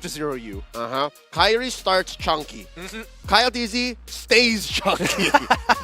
just 0U. Kyrie starts chunky. Kyle TZ stays chunky.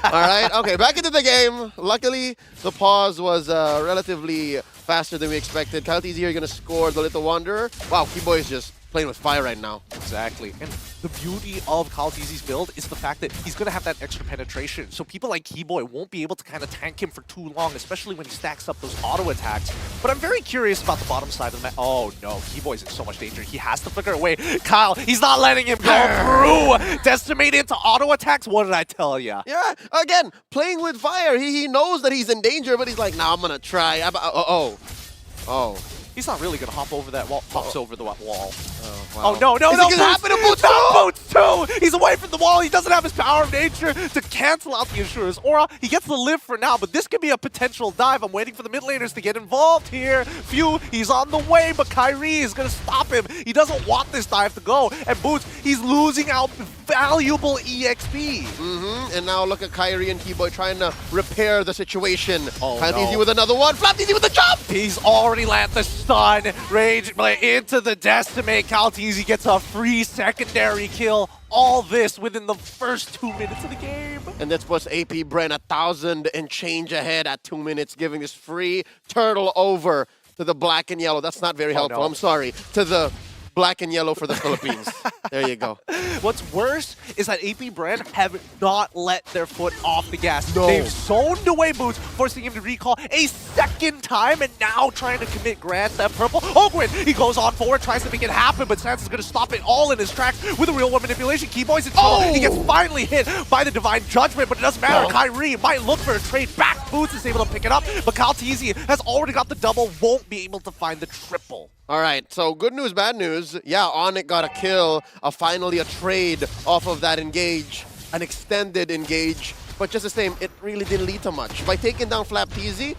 All right. Okay, back into the game. Luckily, the pause was relatively faster than we expected. Kyle TZ are going to score the Little Wanderer. Wow, Keyboy is just playing with fire right now. Exactly. And the beauty of Kyle TZ's build is the fact that he's going to have that extra penetration. So people like Keyboy won't be able to kind of tank him for too long, especially when he stacks up those auto attacks. But I'm very curious about the bottom side of the map. Oh no, Keyboy's in so much danger. He has to flicker away. Kyle, he's not letting him go through. Decimate into auto attacks. What did I tell ya? Yeah, again, playing with fire. He knows that he's in danger, but he's like, nah, I'm going to try. Oh. He's not really going to hop over that wall. Hops over the wall. Oh, wow. Oh, no, no, Is no. it gonna happen to Boots too? Boots too! He's away from the wall. He doesn't have his power of nature to cancel out the Insurer's aura. He gets the live for now, but this could be a potential dive. I'm waiting for the mid laners to get involved here. Phew, he's on the way, but Kyrie is going to stop him. He doesn't want this dive to go. And Boots, he's losing out valuable EXP. And now look at Kyrie and Keyboy trying to repair the situation. Oh, Kyle no. TZ with another one. Flap TZ with the jump! He's already landed the stun. Rage play into the Decimate. Kyle TZ gets a free secondary kill. All this within the first 2 minutes of the game. And this puts AP BREN 1,000 and change ahead at 2 minutes, giving this free turtle over to the black and yellow. That's not very helpful. No. I'm sorry. To the black and yellow for the Philippines. There you go. What's worse is that AP BREN have not let their foot off the gas. No. They've zoned away Boots, forcing him to recall a second time, and now trying to commit Grand Theft Purple. Ogwin, he goes on forward, tries to make it happen, but Sans is going to stop it all in his tracks with a real world manipulation. Keyboy's in trouble. He gets finally hit by the Divine Judgment, but it doesn't matter. Kyrie might look for a trade back. Boots is able to pick it up, but Kyle TZ has already got the double, won't be able to find the triple. All right, so good news, bad news. Yeah, ONIC got a kill, finally a trade off of that engage, an extended engage. But just the same, it really didn't lead to much. By taking down Flap TZ,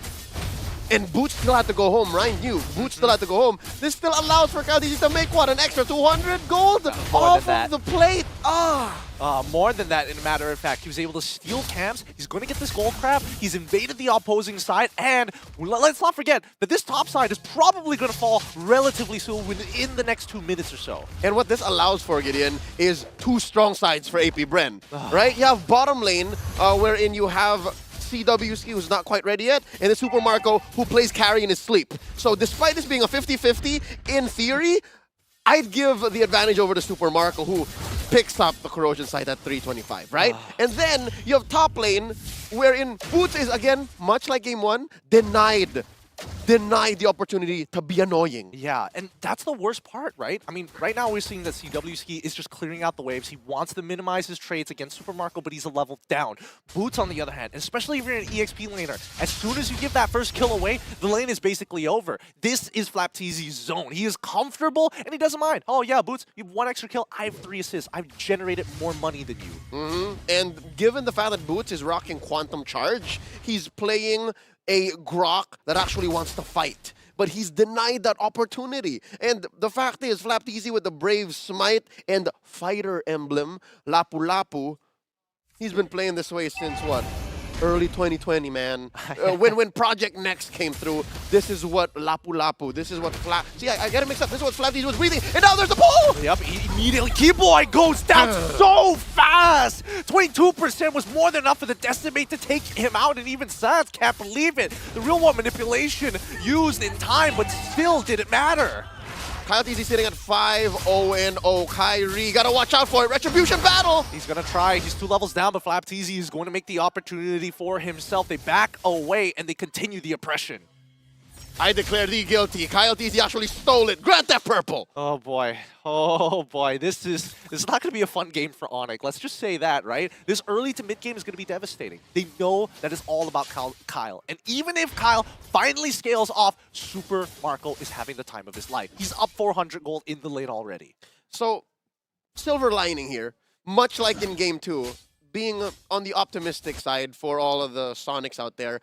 and Boots still had to go home, Ryan knew. Boots still had to go home. This still allows for Kyle TZ to make, what, an extra 200 gold off of the plate? More than that, in a matter of fact, he was able to steal camps. He's going to get this gold crab. He's invaded the opposing side, and let's not forget that this top side is probably going to fall relatively soon within the next 2 minutes or so. And what this allows for, Gideon, is two strong sides for AP BREN, right? You have bottom lane, wherein you have CWC, who's not quite ready yet, and the Super Marco, who plays carry in his sleep. So despite this being a 50-50, in theory, I'd give the advantage over to Super Marco, who picks up the corrosion side at 325, right? And then you have top lane, wherein Boots is, again, much like game one, denied the opportunity to be annoying. Yeah, and that's the worst part, right? I mean, right now we're seeing that CWC is just clearing out the waves. He wants to minimize his trades against Super Marco, but he's a level down. Boots, on the other hand, especially if you're an EXP laner, as soon as you give that first kill away, the lane is basically over. This is Flap TZ's zone. He is comfortable, and he doesn't mind. Oh yeah, Boots, you have 1 extra kill, I have 3 assists. I've generated more money than you. And given the fact that Boots is rocking Quantum Charge, he's playing a Grok that actually wants to fight. But he's denied that opportunity. And the fact is, Flap TZ with the Brave Smite and Fighter Emblem, Lapu Lapu, he's been playing this way since what? Early 2020, man. When Project Next came through, this is what Lapu Lapu, this is what Flap... See, I get it mixed up. This is what Flap TZ was breathing, and now there's the pull! Yep, immediately Keyboy goes down so fast! 22% was more than enough for the Decimate to take him out, and even Sans can't believe it. The real world manipulation used in time, but still didn't matter. Kyle TZ sitting at 5-0-0. Kyrie, gotta watch out for it. Retribution battle! He's gonna try. He's 2 levels down, but Flap TZ is going to make the opportunity for himself. They back away, and they continue the oppression. I declare thee guilty. Kyle TZ actually stole it. Grant that purple! Oh boy. Oh boy. This is not going to be a fun game for ONIC. Let's just say that, right? This early to mid game is going to be devastating. They know that it's all about Kyle. And even if Kyle finally scales off, Super Marco is having the time of his life. He's up 400 gold in the lane already. So, silver lining here. Much like in game 2, being on the optimistic side for all of the Sonics out there,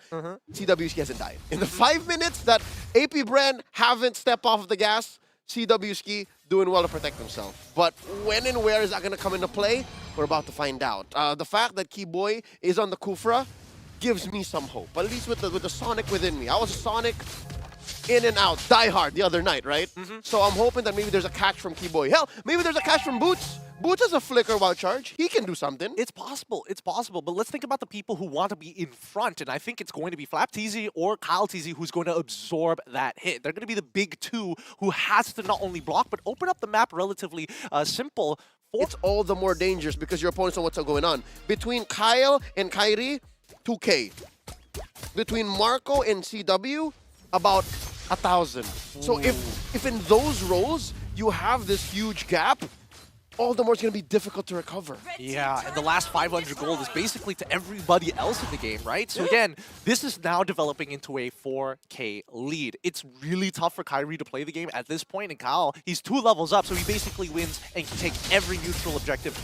CWC hasn't died. In the 5 minutes that AP BREN haven't stepped off of the gas, CWC doing well to protect themselves. But when and where is that going to come into play? We're about to find out. The fact that Keyboy is on the Kufra gives me some hope, at least with the Sonic within me. I was a Sonic in and out, die hard the other night, right? So I'm hoping that maybe there's a catch from Keyboy. Hell, maybe there's a catch from Boots. Boots has a flicker while charge. He can do something. It's possible. It's possible. But let's think about the people who want to be in front. And I think it's going to be FlapTZ or KyleTZ who's going to absorb that hit. They're going to be the big two who has to not only block, but open up the map relatively simple. It's all the more dangerous because your opponents know what's going on. Between Kyle and Kyrie, 2K. Between Marco and CW, about 1,000. So if in those roles you have this huge gap, all the more it's going to be difficult to recover. Yeah, and the last 500 gold is basically to everybody else in the game, right? So again, this is now developing into a 4K lead. It's really tough for Kyrie to play the game at this point, and Kyle, he's 2 levels up, so he basically wins and can take every neutral objective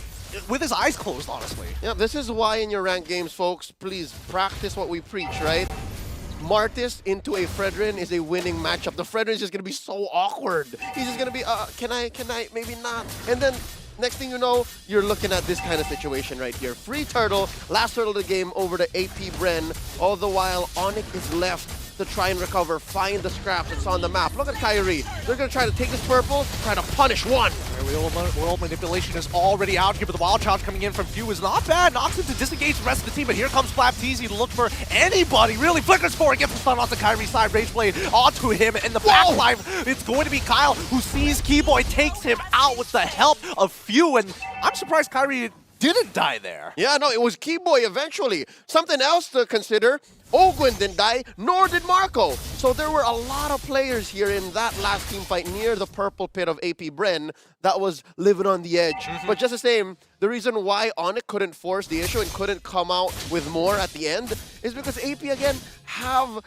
with his eyes closed, honestly. Yeah, this is why in your ranked games, folks, please practice what we preach, right? Martis into a Fredrin is a winning matchup. The Fredrin is just going to be so awkward. He's just going to be, can I, maybe not. And then next thing you know, you're looking at this kind of situation right here. Free turtle, last turtle of the game over to AP BREN. All the while, ONIC is left to try and recover, find the scraps that's on the map. Look at Kyrie. They're going to try to take this purple, try to punish one. World manipulation is already out here, but the wild charge coming in from Few is not bad. Knocks him to disengage the rest of the team, but here comes FlapTZ to look for anybody. Really flickers for it, gets the stun off the Kyrie side, Rage Blade onto him, and the backline, it's going to be Kyle who sees Keyboy, takes him out with the help of Few, and I'm surprised Kyrie didn't die there. Yeah, no, it was Keyboy eventually. Something else to consider, Ogwin didn't die, nor did Marco. So there were a lot of players here in that last team fight near the purple pit of AP BREN that was living on the edge. But just the same, the reason why ONIC couldn't force the issue and couldn't come out with more at the end is because AP, again, have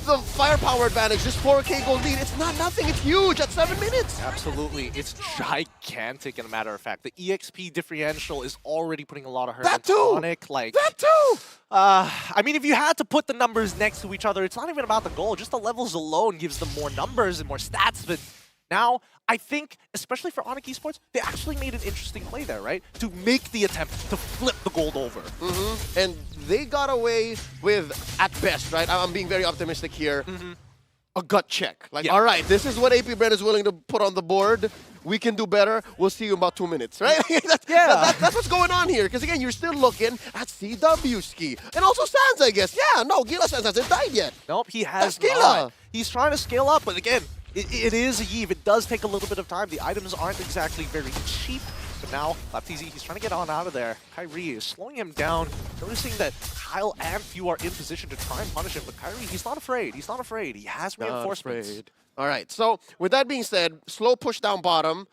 the firepower advantage. This 4K gold lead, it's not nothing, it's huge at 7 minutes. Absolutely, it's gigantic, in a matter of fact. The EXP differential is already putting a lot of hurt That into too! ONIC. Like, That too! I mean, if you had to put the numbers next to each other, it's not even about the goal. Just the levels alone gives them more numbers and more stats. But now, I think, especially for ONIC Esports, they actually made an interesting play there, right? To make the attempt to flip the gold over. And they got away with, at best, right? I'm being very optimistic here. A gut check. Like, all right, this is what AP BREN is willing to put on the board. We can do better. We'll see you in about 2 minutes, right? That's what's going on here. Because again, you're still looking at CW Ski. And also Sans, I guess. Yeah, no, Gila Sans hasn't died yet. Nope, he has That's not. Gila. He's trying to scale up, but again, it is a Yve. It does take a little bit of time. The items aren't exactly very cheap. But now, FlapTZ, he's trying to get on out of there. Kyrie is slowing him down, noticing that Kyle and Few are in position to try and punish him. But Kyrie, he's not afraid. He's not afraid. He has reinforcements. All right, so with that being said, slow push down bottom.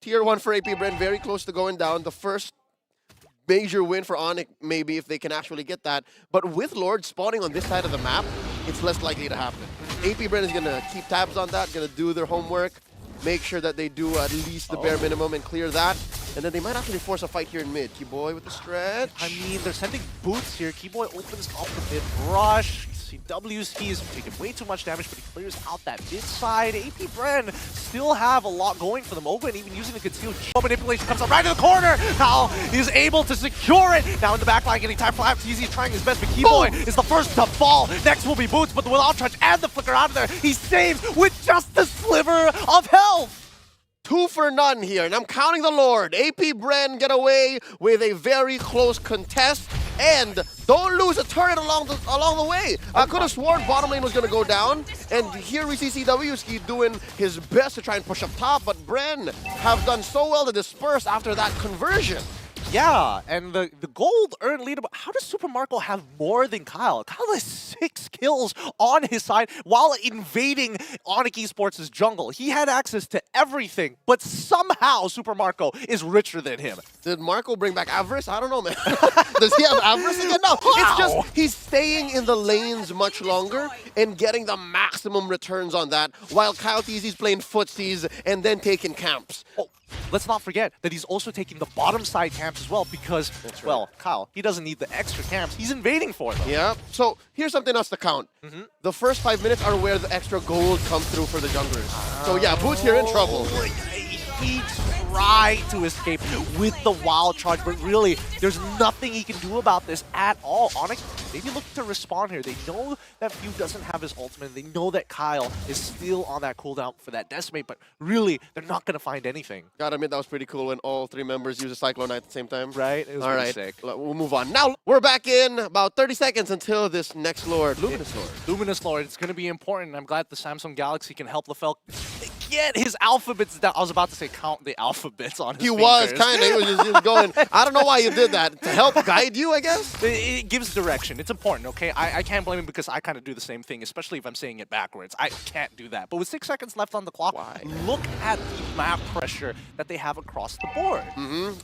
Tier 1 for AP BREN, very close to going down. The first major win for ONIC, maybe, if they can actually get that. But with Lord spawning on this side of the map, it's less likely to happen. AP BREN is going to keep tabs on that, going to do their homework, make sure that they do at least the bare minimum and clear that. And then they might actually force a fight here in mid. Keyboy with the stretch. I mean, they're sending boots here. Keyboy opens up the mid rush. CW's he is taking way too much damage, but he clears out that mid side. AP BREN still have a lot going for them. Open even using the concealed manipulation comes up right in the corner. Kyle is able to secure it. Now in the backline, getting time for FlapTZ, trying his best, but Keyboy is the first to fall. Next will be Boots, but the without touch and the flicker out of there, he saves with just a sliver of health. 2 for none here, and I'm counting the Lord. AP BREN get away with a very close contest, and don't lose a turret along the way. I could have sworn bottom lane was going to go down, and here we see CW Ski doing his best to try and push up top, but BREN have done so well to disperse after that conversion. Yeah, and the gold earned lead. How does Super Marco have more than Kyle? Kyle has 6 kills on his side while invading ONIC Esports' jungle. He had access to everything, but somehow Super Marco is richer than him. Did Marco bring back avarice? I don't know, man. Does he have avarice again? No, it's just he's staying in the lanes much longer and getting the maximum returns on that, while KyleTZ's playing footsies and then taking camps. Oh, let's not forget that he's also taking the bottom side camps as well because, well, Kyle, he doesn't need the extra camps. He's invading for them. Yeah, so here's something else to count. The first 5 minutes are where the extra gold comes through for the junglers. So yeah, Boots here in trouble. He tried to escape with the wild charge, but really, there's nothing he can do about this at all. ONIC maybe looking to respawn here. They know that Feud doesn't have his ultimate. They know that Kyle is still on that cooldown for that Decimate, but really, they're not going to find anything. Gotta admit, that was pretty cool when all 3 members use a Cyclone Knight at the same time. Right? It was All pretty right, sick. we'll move on. Now, we're back in about 30 seconds until this next Lord, Luminous Lord. Luminous Lord, it's going to be important. I'm glad the Samsung Galaxy can help LaFell get his alphabets down. I was about to say count the alphabets on his He fingers. was, kind of. He was just going. I don't know why you did that. To help guide you, I guess? It gives direction. It's important, okay? I can't blame him because I kind of do the same thing, especially if I'm saying it backwards. I can't do that. But with 6 seconds left on the clock, Why? look at the map pressure that they have across the board.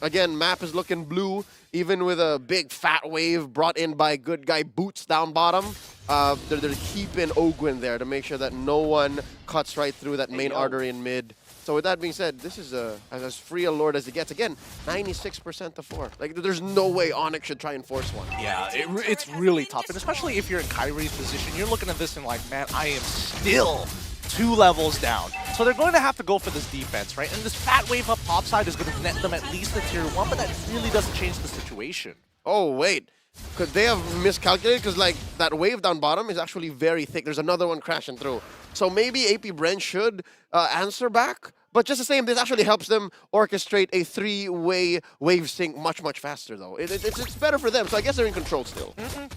Again, map is looking blue, even with a big fat wave brought in by good guy Boots down bottom. They're keeping Ogwin there to make sure that no one cuts right through that main artery in mid. So with that being said, this is as free a Lord as it gets. Again, 96% to 4. Like, there's no way ONIC should try and force one. Yeah, it's really tough. And especially if you're in Kyrie's position, you're looking at this and like, man, I am still 2 levels down. So they're going to have to go for this defense, right? And this fat wave up topside is going to net them at least the tier 1, but that really doesn't change the situation. Oh, wait. Could they have miscalculated? Because, like, that wave down bottom is actually very thick. There's another one crashing through. So maybe AP BREN should answer back. But just the same, this actually helps them orchestrate a 3-way wave sync much, much faster, though. It's better for them, so I guess they're in control still.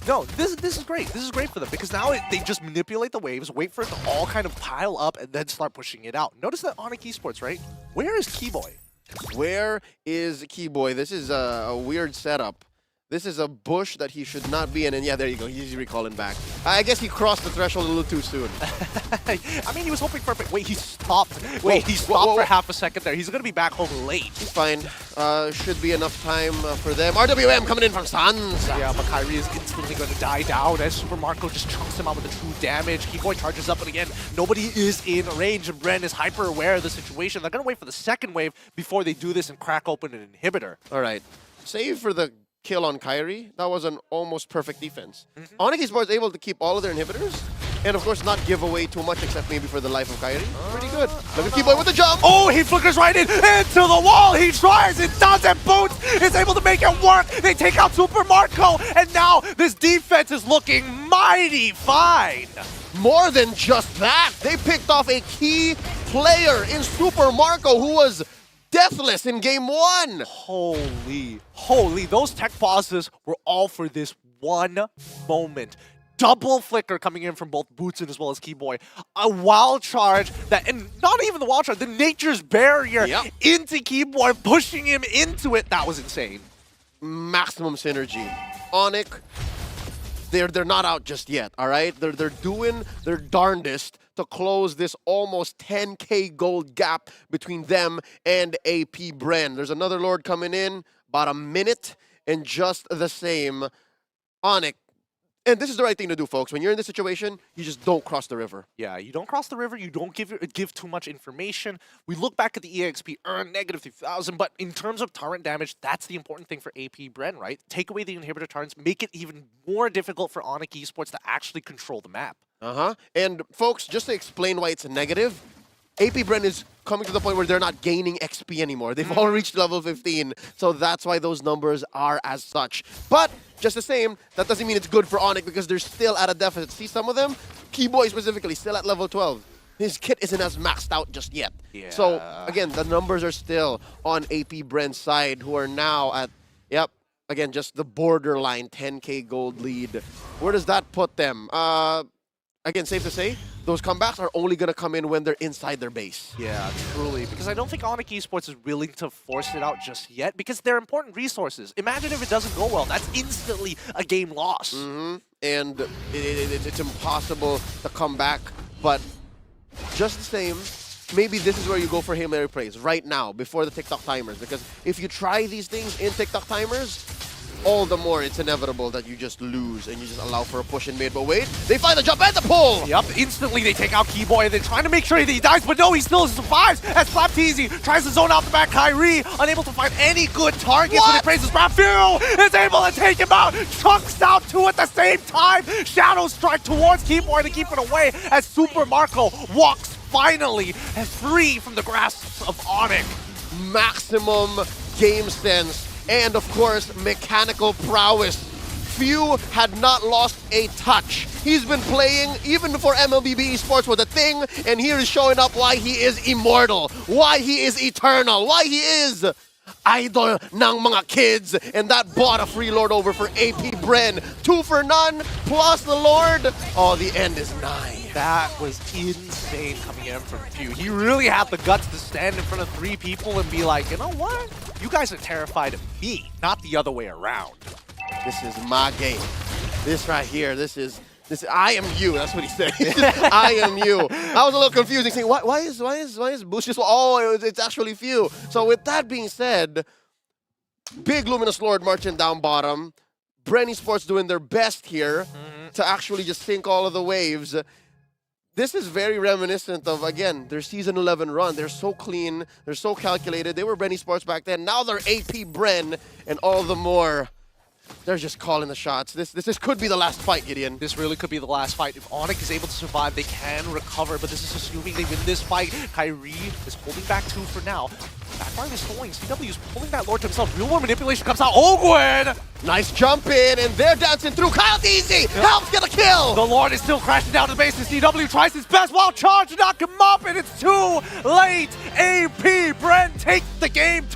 No, this is great. This is great for them because now they just manipulate the waves, wait for it to all kind of pile up, and then start pushing it out. Notice that ONIC ESPORTS, right? Where is Keyboy? Where is Keyboy? This is a weird setup. This is a bush that he should not be in, and yeah, there you go. He's recalling back. I guess he crossed the threshold a little too soon. I mean, he was hoping for... Wait, he stopped. Wait, he stopped for half a second there. He's going to be back home late. He's fine. Should be enough time for them. RWM coming in from Suns. Yeah, but Kyrie is instantly going to die down as Super Marco just chunks him out with the true damage. Keyboy charges up, but again, nobody is in range, and BREN is hyper aware of the situation. They're going to wait for the second wave before they do this and crack open an inhibitor. All right. Save for the kill on Kyrie. That was an almost perfect defense. ONIC ESPORTS able to keep all of their inhibitors and, of course, not give away too much except maybe for the life of Kyrie. Pretty good. Look at Keyboy with the jump. Oh, he flickers right into the wall. He tries. It does, and Boots is able to make it work. They take out Super Marco, and now this defense is looking mighty fine. More than just that, they picked off a key player in Super Marco who was deathless in game 1. Holy, those tech pauses were all for this one moment. Double flicker coming in from both Boots and as well as Keyboy. A wild charge that, and not even the wild charge, the Nature's Barrier into Keyboy, pushing him into it. That was insane. Maximum synergy. ONIC, they're not out just yet, all right? They're doing their darndest to close this almost 10K gold gap between them and AP BREN. There's another Lord coming in, about a minute, and just the same. ONIC, and this is the right thing to do, folks. When you're in this situation, you just don't cross the river. Yeah, you don't cross the river. You don't give too much information. We look back at the EXP, earn -3,000, but in terms of torrent damage, that's the important thing for AP BREN, right? Take away the inhibitor torrents, make it even more difficult for ONIC ESPORTS to actually control the map. And folks, just to explain why it's a negative, AP BREN is coming to the point where they're not gaining XP anymore. They've all reached level 15, so that's why those numbers are as such. But just the same, that doesn't mean it's good for ONIC because they're still at a deficit. See some of them? Keyboy specifically, still at level 12. His kit isn't as maxed out just yet. Yeah. So, again, the numbers are still on AP BREN's side, who are now at, again, just the borderline 10K gold lead. Where does that put them? Again, safe to say, those comebacks are only going to come in when they're inside their base. Yeah, truly. Because I don't think ONIC ESPORTS is willing to force it out just yet because they're important resources. Imagine if it doesn't go well. That's instantly a game loss. And it's impossible to come back. But just the same, maybe this is where you go for Hail Mary plays right now before the TikTok timers. Because if you try these things in TikTok timers, all the more it's inevitable that you just lose and you just allow for a push in mid. But wait, they find the jump and the pull! Yep, instantly they take out Keyboy. They're trying to make sure that he dies, but no, he still survives as Slapteasy tries to zone out the back. Kyrie, unable to find any good targets when he praises Rafu, is able to take him out. Chunks out 2 at the same time. Shadow strike towards Keyboy to keep it away as Super Marco walks finally free from the grasp of ONIC. Maximum game sense. And, of course, mechanical prowess Few had not lost a touch. He's been playing even before MLBB Esports was a thing, and here is showing up why he is immortal, why he is eternal, why he is idol ng mga kids. And that bought a free Lord over for AP BREN. 2 for none, plus the Lord. Oh, the end is nigh. That was insane coming in from Few. He really had the guts to stand in front of 3 people and be like, you know what? You guys are terrified of me, not the other way around. This is my game. This right here, this is I am you. That's what he said. I am you. I was a little confusing, saying why is Bush just? Oh, it's actually Few. So with that being said, big Luminous Lord marching down bottom. BREN Esports doing their best here to actually just sink all of the waves. This is very reminiscent of, again, their Season 11 run. They're so clean. They're so calculated. They were BREN Esports back then. Now they're AP BREN, and all the more. They're just calling the shots. This could be the last fight, Gideon. This really could be the last fight. If ONIC is able to survive, they can recover, but this is assuming they win this fight. Kyrie is holding back 2 for now. Backfire is falling. CW is pulling that Lord to himself. Real World Manipulation comes out. Ogwin! Nice jump in, and they're dancing through. Kyle Easy helps get a kill! The Lord is still crashing down to the base, and CW tries his best while charge to knock him up, and it's too late! AP BREN takes the game